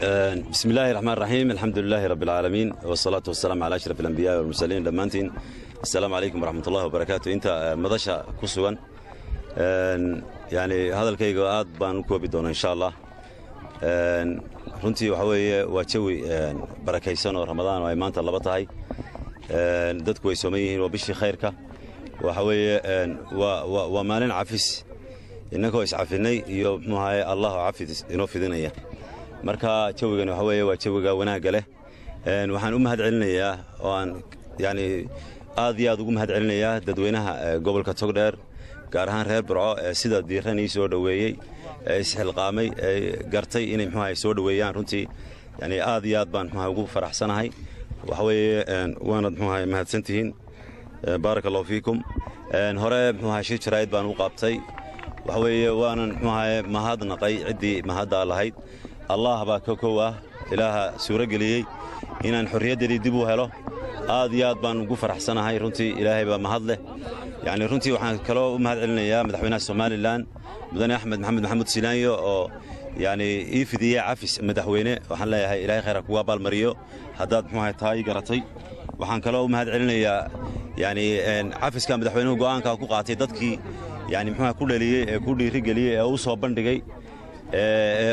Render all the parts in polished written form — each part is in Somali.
بسم الله الرحمن الرحيم الحمد لله رب العالمين والصلاة والسلام على أشرف الأنبياء والمرسلين دمانتين السلام عليكم ورحمة الله وبركاته أنت مدشة كسوان يعني هذا الكيغو آد بانكو بدون إن شاء الله runtii waxa weeye waa jawi barakaysan oo Ramadaan oo ay maanta laba tahay dadku way soomayeen oo bishii khayrka waxa weeye waa maalin cafis inagoo is cafinay iyo muxuu Allahu cafis inoo fidinaya marka jawigan waxa weeye waa jawiga wanaag leh waxaan u mahad celinayaa oo aan yani aad iyo aad ugu mahad celinayaa dadweynaha gobolka Togdheer gaar ahaan reer Burco sida diiran ii soo dhaweeyay isxilqaamay gartay inay muxuu soo dhaweeyaan runtii yani aad iyo aad baan muxuu ugu faraxsanahay waxa weeye waana muxuu mahadsantihiin barakallahu fiikum hore muxuu shir jarayd baan u qabtay waxa weeye waanan muxuu mahadnaqay cidii mahada lahayd Allah baa ka koowa ilaaha suura galiyay inaan xorriyadeedii dib u helo aad iyo aad baan ugu faraxsanahay runtii ilaahay baa mahad leh yani runtii waxaan kaloo u mahad celinayaa madaxweynaha Soomaaliland mudane Axmed Maxamed Maxamuud Silaanyo oo yani ifidiyay cafis madaxweyne waxaan leeyahay ilaahay khayr ku abaal mariyo hadaad muxuu tahay garatay waxaan kaloo u mahad celinayaa yani cafiska madaxweynuhu go'aanka ku qaatay dadkii yani muxuu ku dhaliyay ee ku dhiiri galiyay ee uu soo bandhigay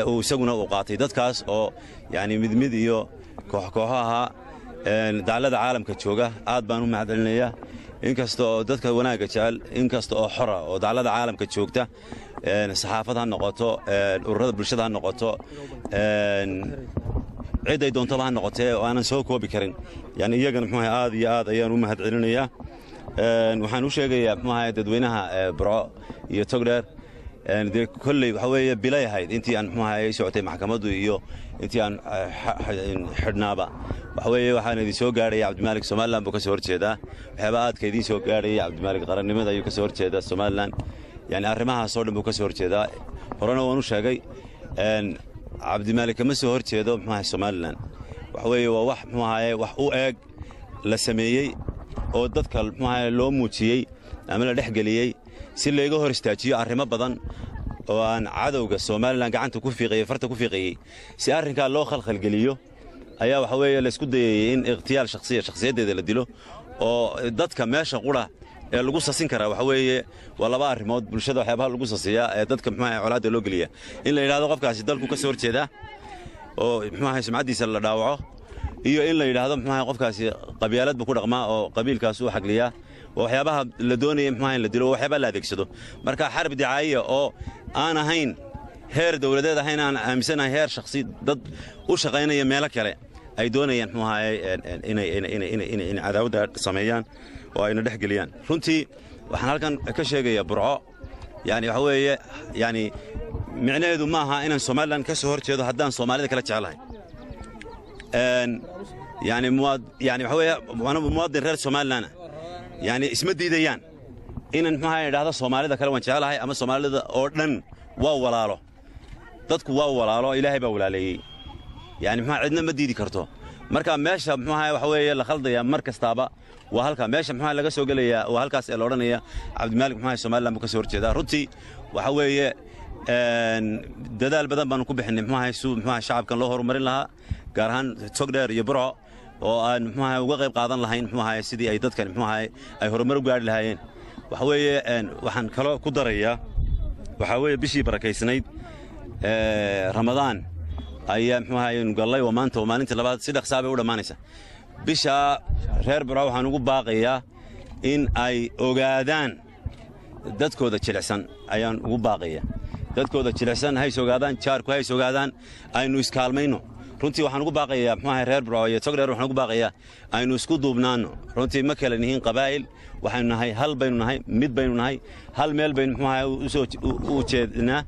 oo isaguna uu qaatay dadkaas oo yani mid iyo kooxaha dacalada caalamka jooga aad baan u mahad celinayaa inkastoo dadka wanaaga jecel inkastoo xora oo dacalada caalamka joogta saxaafada ha noqoto ururada bulshada ha noqoto cid ay doonto ha noqotee oo aanan soo koobi karin yani iyagana muxuu aad iyo aad ayaan u mahad celinayaa waxaan u sheegayaa muxuu dadweynaha Burco iyo Togdheer كل وحوي بلاي هاي أنتي عن ما هي سوتي محكمة iyo أنتي عن حدنابا وحوي وحنا دي سو قاري عبد الملك سومالان بكسور كذا حبات كذي سو قاري عبد الملك قرن ماذا يكسور كذا سومالان يعني أرمها صور بكسور كذا قرنا ونوش هاي عبد الملك مسور كذا ما هي سومالان وحوي ووح ما هي وحقوق لسمية أو تذكر ما هي لوم وتشي عمل رحجلية si leego hor istaajiyo arrimo badan oo aan cadawga Soomaaliland gacanta ku fiiqay farta ku fiiqay si arrinka loo khalkhal galiyo ayaa waxa weeye la isku dayay in ikhtiyaar shakhsiyadeeda la dilo oo dadka meesha qura ee lagu sasin kara waxa weeye waa laba arrimood bulshada waxyaabaha lagu sasiyaa ee dadka maxay colaad loo galiya in la yiraahdo qofkaasi dalku ka soo horjeeda oo maxay sumcadiisa la dhaawaco iyo in la yiraahdo maxay qofkaasi qabyaalad ku dhaqmaa oo qabiilkaas uu xagliya waxyaabaha la doonayay maxay la dilo waxyaaba la adeegsado marka xarb dicaayo oo aan ahayn heer dawladeed ahayn aan aaminsanahay heer shakhsi dad u shaqeynaya meel kale ay doonayaan maxay in cadaawada sameeyaan oo ayna dhaxgeliyaan runtii waxaan halkan ka sheegayaa Burco yani waxa weeye yani micnaheedu ma aha inaan Soomaaliland ka soo horjeedo haddaan Soomaalida kala jecelahay يعني waxa weeye muwaadin reer Soomaaliland يعني اسمه ديديان إن محايا هذا الصومالي ذا كلام جعله هاي أما الصومالي ذا أردن وولاله تذكر وولاله إلهي بولالي يعني ما عندنا مديدي كرتو مركب ماشى محايا وحوي اللي خلده يا مركز طابة وهالكا ماشى محايا لقى سوق لي وهالكاس الأردنية عبد الملك محايا الصومالي لما كسر كذا رتي وحوي ددال بدن بنكون بحنا محايا سو محايا الشعب كان له هرمرين لها قارهان تقدر يبرع oo aan maxaa uga qayb qaadan lahayn maxaa sidii ay dadkan maxaa ay horumar u gaari lahaayeen waxa weeye waxaan kala ku darayaa waxa weeye bishii barakeysnayd Ramadaan ayaa maxaa aynu galay oo maanta oo maalintii labaad si dhaqsaabay u dhamaanaysa bisha reer Burco waxaan ugu baaqayaa in ay ogaadaan dadkooda jilicsan ayaan ugu baaqayaa dadkooda jilicsan hay ogaadaan jaarku hay ogaadaan aynu iskaalmayno runtii waxaan ugu baaqayaa maxaa reer Burco iyo Togdheer waxaan ugu baaqayaa aynu isku duubnaano runtii ma kala nihiin qabaa'il waxaan nahay hal baynu nahay mid baynu nahay hal meel baynu maxaa u jeednaa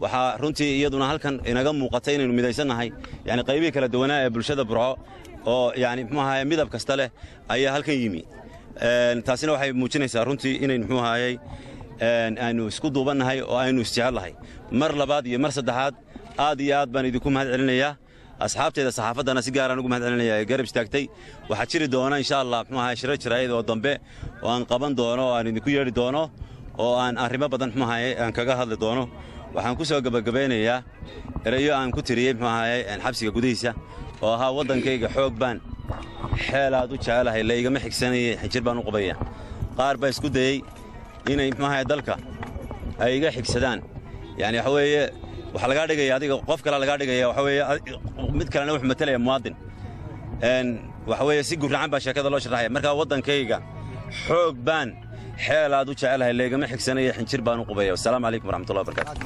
waxa runtii iyaduna halkan inaga muuqatay inaynu midaysanahay yani qaybiga kala duwanaa ee bulshada Burco oo yani maxaa midab kasta leh ayaa halkan yimi taasina waxay muujinaysaa runtii inaynu maxaa aynu isku duubanahay oo aynu isjecelahay mar labaad iyo mar saddexaad aad iyo aad baan idinku mahad celinayaa asxaabteeda saxaafadana si gaar ah ugu mahad celinayaa garab istaagtay waxa jiri doona insha Allah maxaa shirad jiraayad oo dambe oo aan qaban doono oo aan idinku yeeri doono oo aan arrimo badan maxaa aan kaga hadli doono waxaan ku soo gabagabeynayaa erayo aan ku tiriyey muxuu ahaayey xabsiga gudihiisa oo ahaa waddankayga xoog baan xeelaad u jecelahay laygama xigsanayay xinjir baan u qabaya qaar baa isku dayey inay muxuu ahaayey dalka ay iga xigsadaan yani waxa weeye waxa laga dhigaya adiga qof kale laga dhigaya waxa weeye mid kalena wuxuu matalaya muwaadin waxa weeye si gurracan baa sheekada loo sharaxaya marka waddankayga xoog baan xeelaad u jecelahay laygama xigsanayay xinjir baan u qabaya wassalaamu calaykum waraxmatullahi wabarakaatu